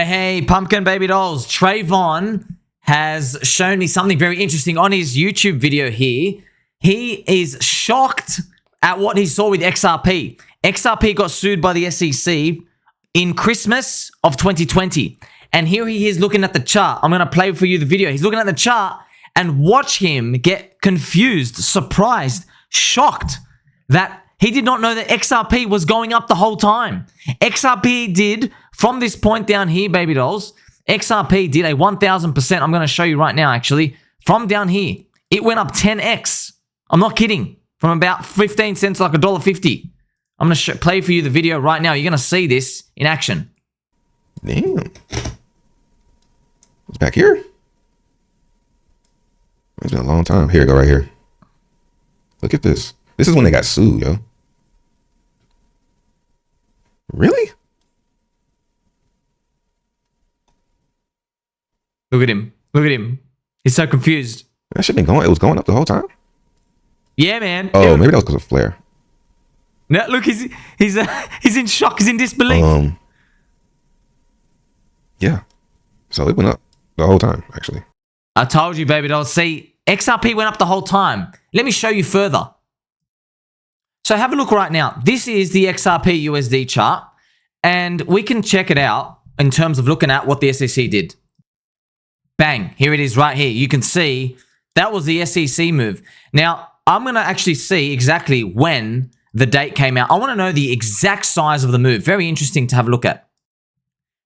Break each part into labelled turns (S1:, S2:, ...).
S1: Hey, pumpkin baby dolls. TreVon has shown me something very interesting on his YouTube video here. He is shocked at what he saw with XRP. XRP got sued by the SEC in Christmas of 2020. And here he is looking at the chart. I'm going to play for you the video. He's looking at the chart and watch him get confused, surprised, shocked that he did not know that XRP was going up the whole time. XRP did, from this point down here, baby dolls, XRP did a 1,000%. I'm going to show you right now, actually. From down here, it went up 10x. I'm not kidding. From about 15 cents to like $1.50. I'm going to play for you the video right now. You're going to see this in action.
S2: Damn. It's back here? It's been a long time. Here we go, right here. Look at this. This is when they got sued, yo. Really?
S1: Look at him. Look at him. He's so confused.
S2: That shit been going. It was going up the whole time.
S1: Yeah, man.
S2: Oh, maybe that was because of flare.
S1: No, look, he's in shock. He's in disbelief.
S2: Yeah. So it went up the whole time, actually.
S1: I told you, baby doll. See, XRP went up the whole time. Let me show you further. So have a look right now. This is the XRP USD chart, and we can check it out in terms of looking at what the SEC did. Bang, here it is right here. You can see that was the SEC move. Now, I'm going to actually see exactly when the date came out. I want to know the exact size of the move. Very interesting to have a look at.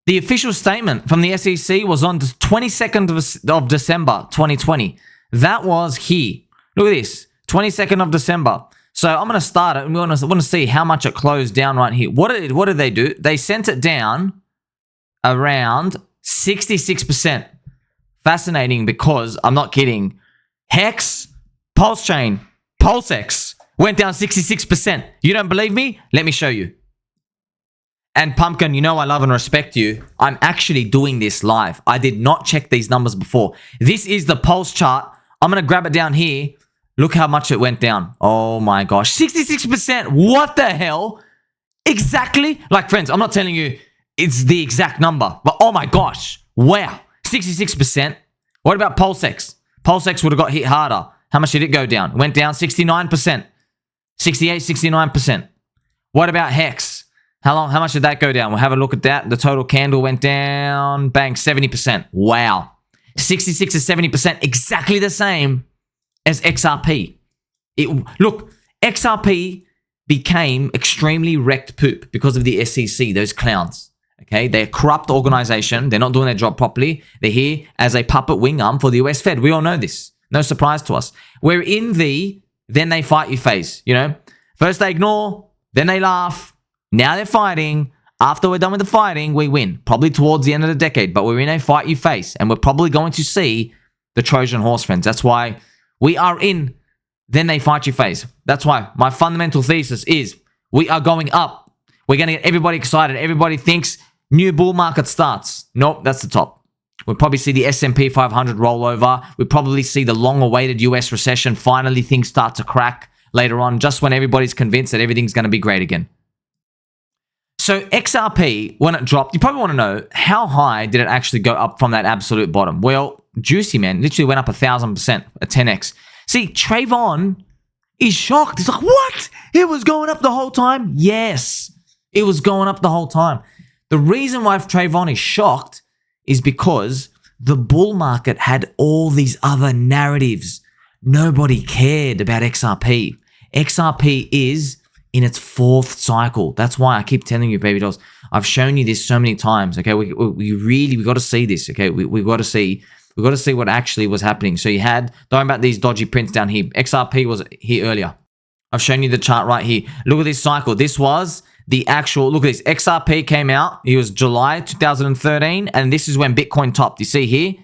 S1: The official statement from the SEC was on the 22nd of December, 2020. That was here. Look at this, 22nd of December. So I'm going to start it, and we want to see how much it closed down right here. What did they do? They sent it down around 66%. Fascinating, because I'm not kidding. HEX, PulseChain, PulseX went down 66%. You don't believe me? Let me show you. And Pumpkin, you know I love and respect you. I'm actually doing this live. I did not check these numbers before. This is the Pulse chart. I'm going to grab it down here. Look how much it went down. Oh my gosh. 66%. What the hell? Exactly. Like, friends, I'm not telling you it's the exact number. But oh my gosh. Wow. 66%. What about PulseX? PulseX would have got hit harder. How much did it go down? It went down 69%. 68, 69%. What about HEX? How much did that go down? We'll have a look at that. The total candle went down, bang, 70%. Wow. 66 to 70%, exactly the same as XRP. Look, XRP became extremely wrecked poop because of the SEC, those clowns. Okay, they're a corrupt organization. They're not doing their job properly. They're here as a puppet wing arm for the US Fed. We all know this. No surprise to us. We're in the then they fight you phase, you know? First they ignore, then they laugh. Now they're fighting. After we're done with the fighting, we win. Probably towards the end of the decade, but we're in a fight you face, and we're probably going to see the Trojan horse, friends. That's why we are in then they fight you phase. That's why my fundamental thesis is we are going up. We're going to get everybody excited. Everybody thinks new bull market starts. Nope, that's the top. We'll probably see the S&P 500 roll over. We'll probably see the long-awaited US recession. Finally, things start to crack later on, just when everybody's convinced that everything's going to be great again. So XRP, when it dropped, you probably want to know, how high did it actually go up from that absolute bottom? Well, juicy, man. Literally went up 1,000%, a 10x. See, TreVon is shocked. He's like, what? It was going up the whole time? Yes, it was going up the whole time. The reason why TreVon is shocked is because the bull market had all these other narratives. Nobody cared about XRP. XRP is in its fourth cycle. That's why I keep telling you, baby dolls. I've shown you this so many times. Okay, we got to see this. Okay, we got to see what actually was happening. So you had, don't about these dodgy prints down here. XRP was here earlier. I've shown you the chart right here. Look at this cycle. This was the actual, look at this. XRP came out. It was July 2013, and this is when Bitcoin topped. You see here,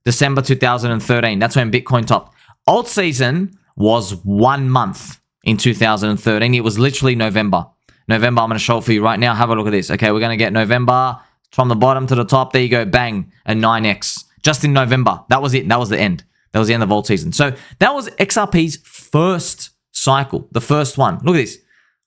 S1: December 2013. That's when Bitcoin topped. Alt season was 1 month. In 2013, it was literally November. I'm going to show it for you right now. Have a look at this. Okay, we're going to get November from the bottom to the top. There you go, bang, a 9x. Just in November. That was it. That was the end. That was the end of alt season. So that was XRP's first cycle, the first one. Look at this.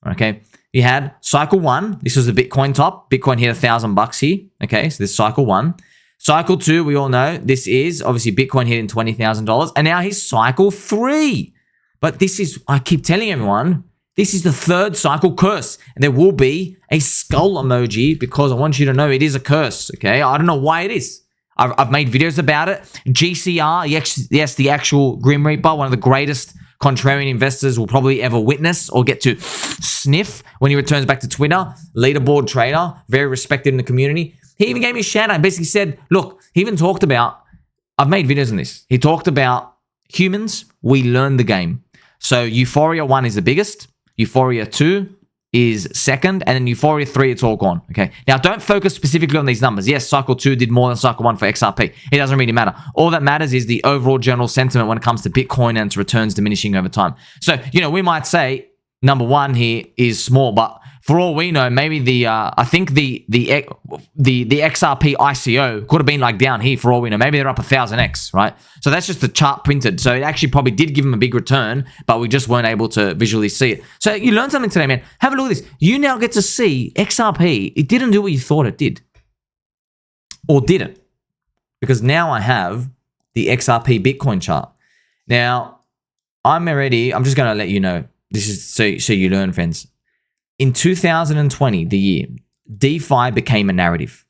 S1: Okay, You had cycle 1. This was the Bitcoin top. Bitcoin hit $1,000 here. Okay, so this is cycle 1. Cycle 2, we all know, this is obviously Bitcoin hitting $20,000. And now here's cycle 3. But this is, I keep telling everyone, this is the third cycle curse. And there will be a skull emoji because I want you to know it is a curse. Okay, I don't know why it is. I've made videos about it. GCR, yes, the actual Grim Reaper, one of the greatest contrarian investors will probably ever witness or get to sniff when he returns back to Twitter. Leaderboard trader, very respected in the community. He even gave me a shout out and basically said, look, he even talked about, I've made videos on this. He talked about humans, we learn the game. So Euphoria 1 is the biggest. Euphoria 2 is second, and then Euphoria 3, it's all gone, okay? Now, don't focus specifically on these numbers. Yes, Cycle 2 did more than Cycle 1 for XRP. It doesn't really matter. All that matters is the overall general sentiment when it comes to Bitcoin and its returns diminishing over time. So, you know, we might say number 1 here is small, but for all we know, maybe I think the XRP ICO could have been like down here for all we know. Maybe they're up 1,000x, right? So that's just the chart printed. So it actually probably did give them a big return, but we just weren't able to visually see it. So you learned something today, man. Have a look at this. You now get to see XRP. It didn't do what you thought it did. Or did it? Because now I have the XRP Bitcoin chart. Now, I'm just going to let you know. This is so you learn, friends. In 2020, the year, DeFi became a narrative.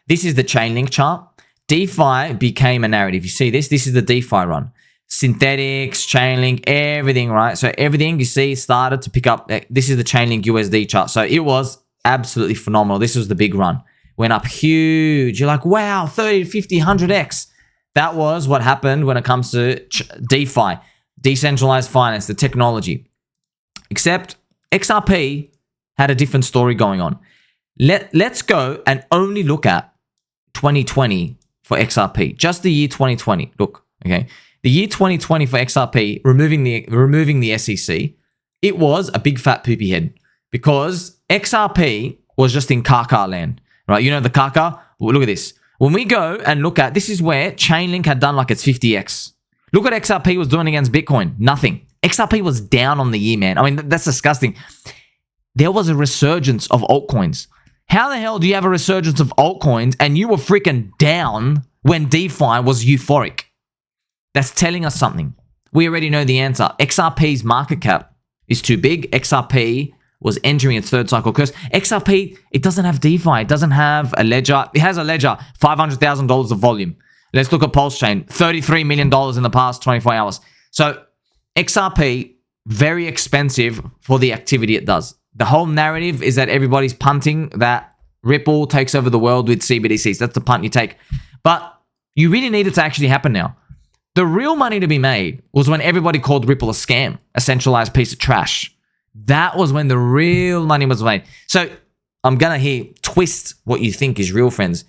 S1: This is the Chainlink chart. DeFi became a narrative. You see this? This is the DeFi run. Synthetics, Chainlink, everything, right? So everything you see started to pick up. This is the Chainlink USD chart. So it was absolutely phenomenal. This was the big run. Went up huge. You're like, wow, 30, 50, 100x. That was what happened when it comes to DeFi, decentralized finance, the technology. Except XRP had a different story going on. Let's go and only look at 2020 for XRP. Just the year 2020. Look, okay. The year 2020 for XRP, removing the SEC, it was a big fat poopy head because XRP was just in Kaka land, right? You know the Kaka? Well, look at this. When we go and look at, this is where Chainlink had done like its 50x. Look what XRP was doing against Bitcoin. Nothing. XRP was down on the year, man. I mean, that's disgusting. There was a resurgence of altcoins. How the hell do you have a resurgence of altcoins and you were freaking down when DeFi was euphoric? That's telling us something. We already know the answer. XRP's market cap is too big. XRP was entering its third cycle curse. XRP, it doesn't have DeFi. It doesn't have a ledger. It has a ledger, $500,000 of volume. Let's look at PulseChain, $33 million in the past 24 hours. So XRP, very expensive for the activity it does. The whole narrative is that everybody's punting that Ripple takes over the world with CBDCs. That's the punt you take. But you really need it to actually happen now. The real money to be made was when everybody called Ripple a scam, a centralized piece of trash. That was when the real money was made. So I'm going to here twist what you think is real, friends.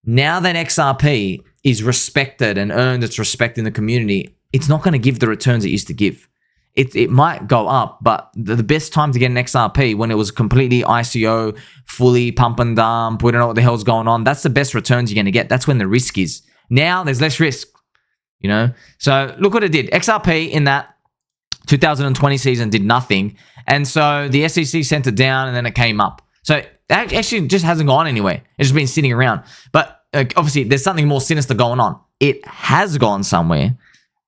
S1: Now that XRP is respected and earned its respect in the community, it's not going to give the returns it used to give. It might go up, but the best time to get an XRP when it was completely ICO, fully pump and dump, we don't know what the hell's going on. That's the best returns you're going to get. That's when the risk is. Now there's less risk, you know? So look what it did. XRP in that 2020 season did nothing. And so the SEC sent it down and then it came up. So it actually just hasn't gone anywhere. It's just been sitting around. But obviously there's something more sinister going on. It has gone somewhere.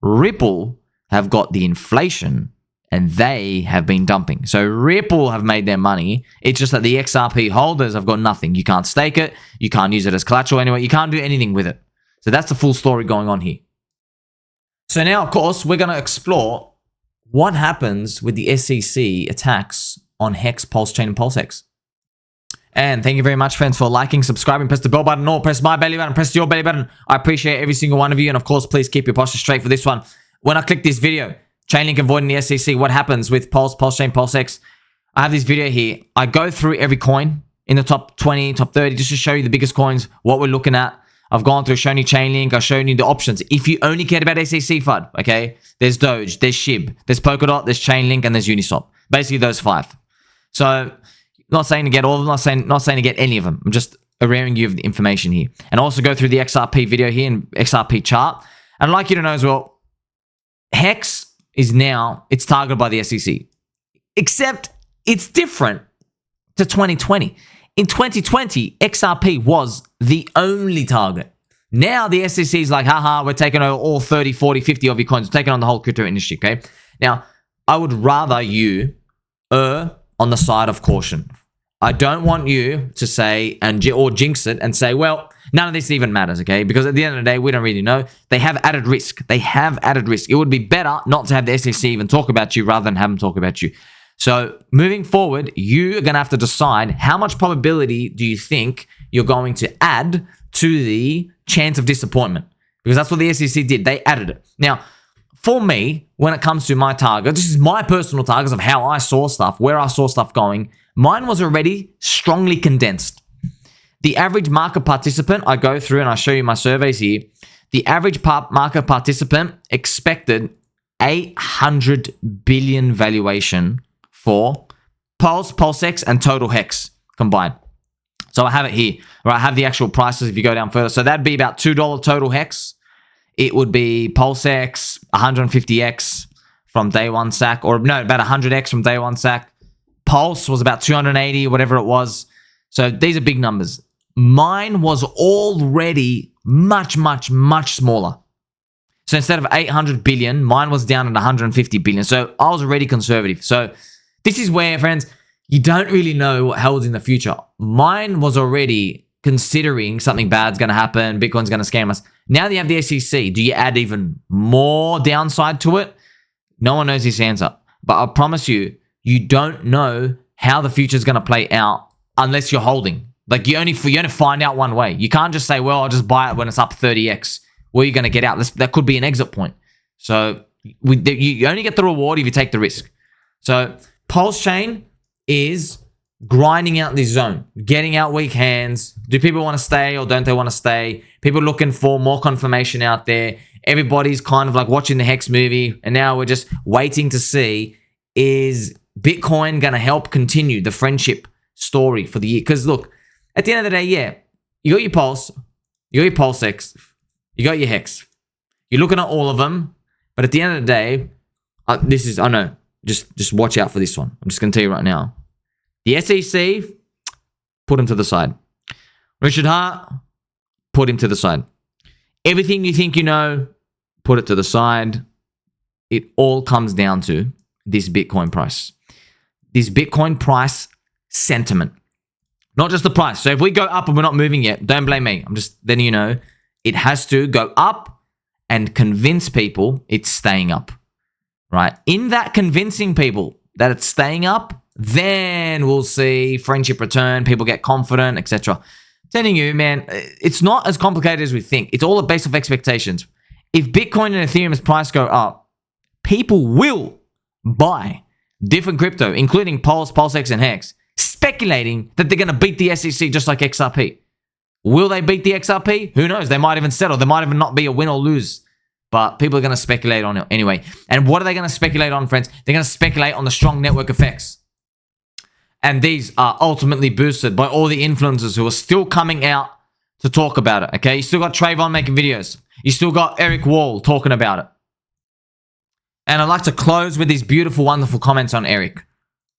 S1: Ripple have got the inflation and they have been dumping. So Ripple have made their money. It's just that the XRP holders have got nothing. You can't stake it. You can't use it as collateral anyway. You can't do anything with it. So that's the full story going on here. So now, of course, we're going to explore what happens with the SEC attacks on HEX, PulseChain, and PulseX. And thank you very much, friends, for liking, subscribing, press the bell button, or press my belly button, press your belly button. I appreciate every single one of you. And of course, please keep your posture straight for this one. When I click this video, Chainlink avoiding the SEC, what happens with Pulse, PulseChain, PulseX? I have this video here. I go through every coin in the top 20, top 30, just to show you the biggest coins, what we're looking at. I've gone through, shown you Chainlink, I've shown you the options. If you only cared about SEC FUD, okay? There's Doge, there's SHIB, there's Polkadot, there's Chainlink, and there's Uniswap. Basically those 5. So, not saying to get all of them, not saying to get any of them. I'm just arraying you of the information here. And also go through the XRP video here and XRP chart. And I'd like you to know as well, HEX is now, it's targeted by the SEC. Except it's different to 2020. In 2020, XRP was the only target. Now the SEC is like, haha, we're taking over all 30, 40, 50 of your coins. We're taking on the whole crypto industry, okay? Now, I would rather you err on the side of caution. I don't want you to say or jinx it and say, well, none of this even matters, okay? Because at the end of the day, we don't really know. They have added risk. They have added risk. It would be better not to have the SEC even talk about you rather than have them talk about you. So moving forward, you are going to have to decide how much probability do you think you're going to add to the chance of disappointment, because that's what the SEC did. They added it. Now, for me, when it comes to my target, this is my personal targets of how I saw stuff, where I saw stuff going. Mine was already strongly condensed. The average market participant, I go through and I show you my surveys here. The average market participant expected 800 billion valuation for Pulse, PulseX, and Total HEX combined. So I have it here, or I have the actual prices if you go down further. So that'd be about $2 Total HEX. It would be PulseX, 150x from day one sack, or no, about 100x from day one sack. Pulse was about 280, whatever it was. So these are big numbers. Mine was already much, much, much smaller. So instead of 800 billion, mine was down at 150 billion. So I was already conservative. So this is where, friends, you don't really know what holds in the future. Mine was already considering something bad's going to happen. Bitcoin's going to scam us. Now that you have the SEC, do you add even more downside to it? No one knows this answer. But I promise you, you don't know how the future is going to play out unless you're holding. Like you only find out one way. You can't just say, well, I'll just buy it when it's up 30x. Where are you going to get out? That could be an exit point. So you only get the reward if you take the risk. So PulseChain is grinding out this zone, getting out weak hands. Do people want to stay or don't they want to stay? People looking for more confirmation out there. Everybody's kind of like watching the HEX movie, and now we're just waiting to see, is Bitcoin going to help continue the friendship story for the year? Because look, at the end of the day, yeah, you got your Pulse, you got your PulseX, you got your HEX. You're looking at all of them, but at the end of the day, I know, just watch out for this one. I'm just going to tell you right now. The SEC, put him to the side. Richard Hart, put him to the side. Everything you think you know, put it to the side. It all comes down to this Bitcoin price. This Bitcoin price sentiment. Not just the price. So if we go up and we're not moving yet, don't blame me. I'm just letting you know. It has to go up and convince people it's staying up. Right? In that convincing people that it's staying up, then we'll see friendship return, people get confident, etc. Telling you, man, it's not as complicated as we think. It's all based off expectations. If Bitcoin and Ethereum's price go up, people will buy different crypto, including Pulse, PulseX, and HEX, speculating that they're going to beat the SEC just like XRP. Will they beat the XRP? Who knows? They might even settle. There might even not be a win or lose. But people are going to speculate on it anyway. And what are they going to speculate on, friends? They're going to speculate on the strong network effects. And these are ultimately boosted by all the influencers who are still coming out to talk about it, okay? You still got TreVon making videos. You still got Eric Wall talking about it. And I'd like to close with these beautiful, wonderful comments on Eric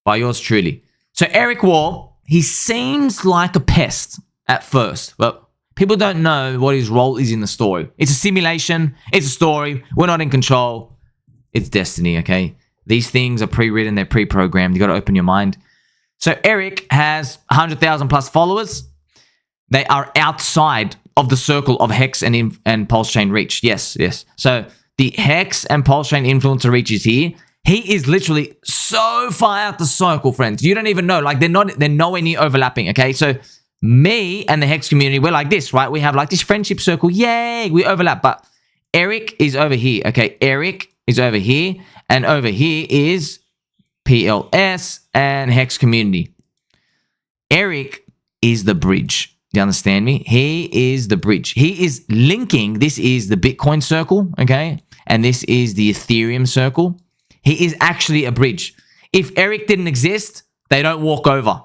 S1: by yours truly. So Eric Wall, he seems like a pest at first, but people don't know what his role is in the story. It's a simulation. It's a story. We're not in control. It's destiny, okay? These things are pre-written. They're pre-programmed. You got to open your mind. So Eric has 100,000 plus followers. They are outside of the circle of HEX and PulseChain reach. Yes. So the HEX and PulseChain influencer reach is here. He is literally so far out the circle, friends. You don't even know. Like they're nowhere near overlapping. Okay. So me and the HEX community, we're like this, right? We have like this friendship circle. Yay. We overlap. But Eric is over here. Okay. Eric is over here. And over here is PLS and HEX community. Eric is the bridge. Do you understand me? He is the bridge. He is linking. This is the Bitcoin circle, okay? And this is the Ethereum circle. He is actually a bridge. If Eric didn't exist, they don't walk over.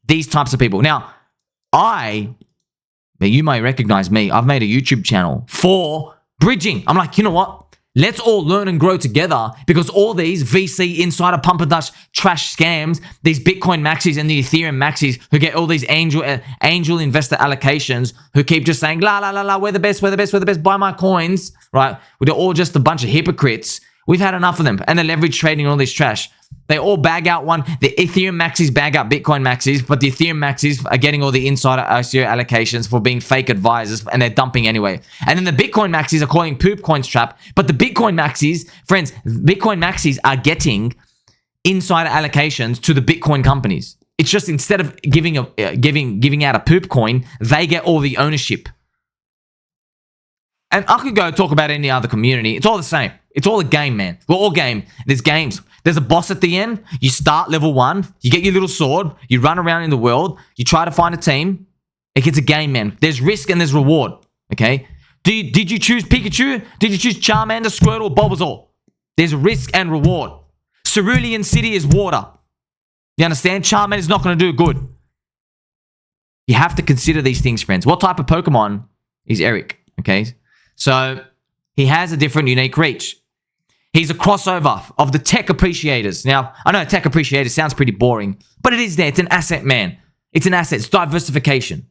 S1: These types of people. Now, you may recognize me. I've made a YouTube channel for bridging. I'm like, you know what? Let's all learn and grow together, because all these VC insider pump and dump trash scams, these Bitcoin maxis and the Ethereum maxis who get all these angel investor allocations, who keep just saying, la, la, la, la, we're the best, we're the best, we're the best, buy my coins, right? They're all just a bunch of hypocrites. We've had enough of them. And the leverage trading and all this trash. They all bag out one. The Ethereum maxis bag out Bitcoin maxis, but the Ethereum maxis are getting all the insider ICO allocations for being fake advisors, and they're dumping anyway. And then the Bitcoin maxis are calling poop coins trap, but the Bitcoin maxis, friends, Bitcoin maxis are getting insider allocations to the Bitcoin companies. It's just instead of giving out a poop coin, they get all the ownership. And I could go talk about any other community. It's all the same. It's all a game, man. We're all game. There's games. There's a boss at the end. You start level 1. You get your little sword. You run around in the world. You try to find a team. It's a game, man. There's risk and there's reward. Okay? Did you choose Pikachu? Did you choose Charmander, Squirtle, or Bulbasaur? There's risk and reward. Cerulean City is water. You understand? Charmander's not going to do good. You have to consider these things, friends. What type of Pokemon is Eric? Okay? So he has a different, unique reach. He's a crossover of the tech appreciators. Now, I know tech appreciator sounds pretty boring, but it is there. It's an asset, man. It's an asset. It's diversification.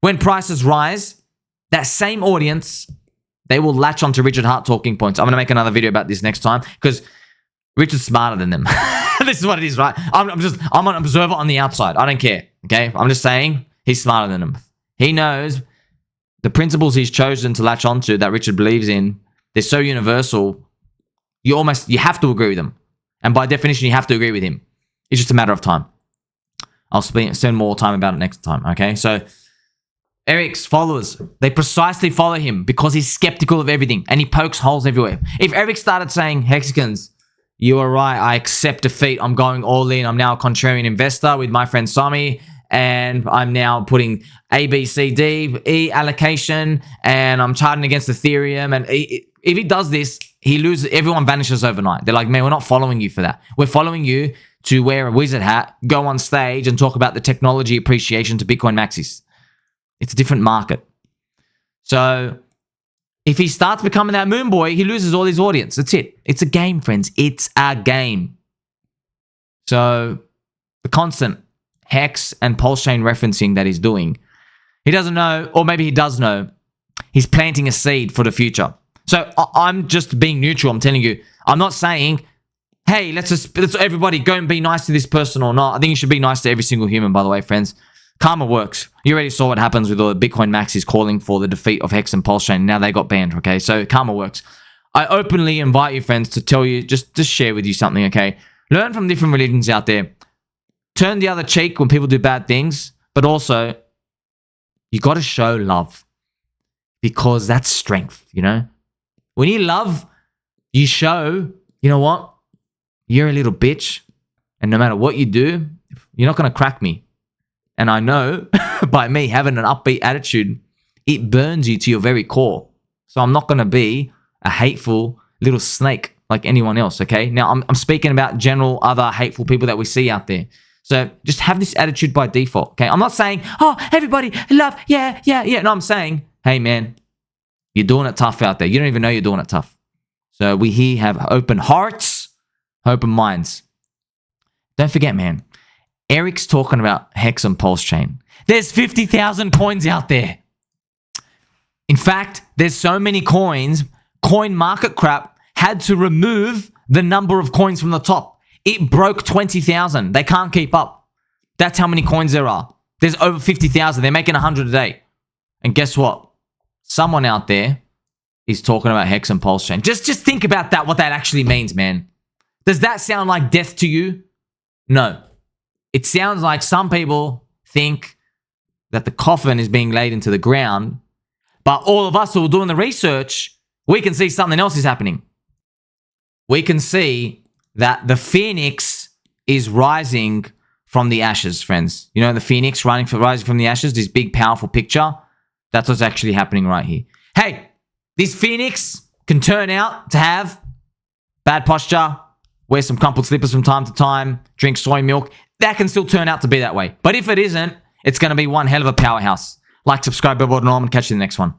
S1: When prices rise, that same audience, they will latch onto Richard Hart talking points. I'm going to make another video about this next time, because Richard's smarter than them. This is what it is, right? I'm an observer on the outside. I don't care, okay? I'm just saying he's smarter than them. He knows the principles he's chosen to latch onto that Richard believes in. They're so universal. You have to agree with them. And by definition, you have to agree with him. It's just a matter of time. I'll spend more time about it next time, okay? So Eric's followers, they precisely follow him because he's skeptical of everything and he pokes holes everywhere. If Eric started saying, Hexicans, you are right, I accept defeat, I'm going all in, I'm now a contrarian investor with my friend Sami, and I'm now putting A, B, C, D, E allocation, and I'm charting against Ethereum, and if he does this, he loses, everyone vanishes overnight. They're like, man, we're not following you for that. We're following you to wear a wizard hat, go on stage and talk about the technology appreciation to Bitcoin maxis. It's a different market. So if he starts becoming that moon boy, he loses all his audience. That's it. It's a game, friends. It's a game. So the constant HEX and PulseChain referencing that he's doing, he doesn't know, or maybe he does know, he's planting a seed for the future. So I'm just being neutral. I'm telling you, I'm not saying, hey, let's everybody go and be nice to this person or not. I think you should be nice to every single human, by the way, friends. Karma works. You already saw what happens with all the Bitcoin maxis calling for the defeat of HEX and PulseChain. Now they got banned, okay? So karma works. I openly invite you, friends, to tell you, just share with you something, okay? Learn from different religions out there. Turn the other cheek when people do bad things, but also you got to show love, because that's strength, you know? When you love, you show, you know what? You're a little bitch, and no matter what you do, you're not going to crack me. And I know by me having an upbeat attitude, it burns you to your very core. So I'm not going to be a hateful little snake like anyone else, okay? Now, I'm speaking about general other hateful people that we see out there. So just have this attitude by default, okay? I'm not saying, oh, everybody, love, yeah. No, I'm saying, hey, man, you're doing it tough out there. You don't even know you're doing it tough. So we here have open hearts, open minds. Don't forget, man, Eric's talking about HEX and PulseChain. There's 50,000 coins out there. In fact, there's so many coins, CoinMarketCap had to remove the number of coins from the top. It broke 20,000. They can't keep up. That's how many coins there are. There's over 50,000. They're making 100 a day. And guess what? Someone out there is talking about HEX and PulseChain. Just think about that, what that actually means, man. Does that sound like death to you? No. It sounds like some people think that the coffin is being laid into the ground, but all of us who are doing the research, we can see something else is happening. We can see that the phoenix is rising from the ashes, friends. You know, the phoenix rising from the ashes, this big, powerful picture. That's what's actually happening right here. Hey, this phoenix can turn out to have bad posture, wear some crumpled slippers from time to time, drink soy milk. That can still turn out to be that way. But if it isn't, it's going to be one hell of a powerhouse. Like, subscribe, bell button, and catch you in the next one.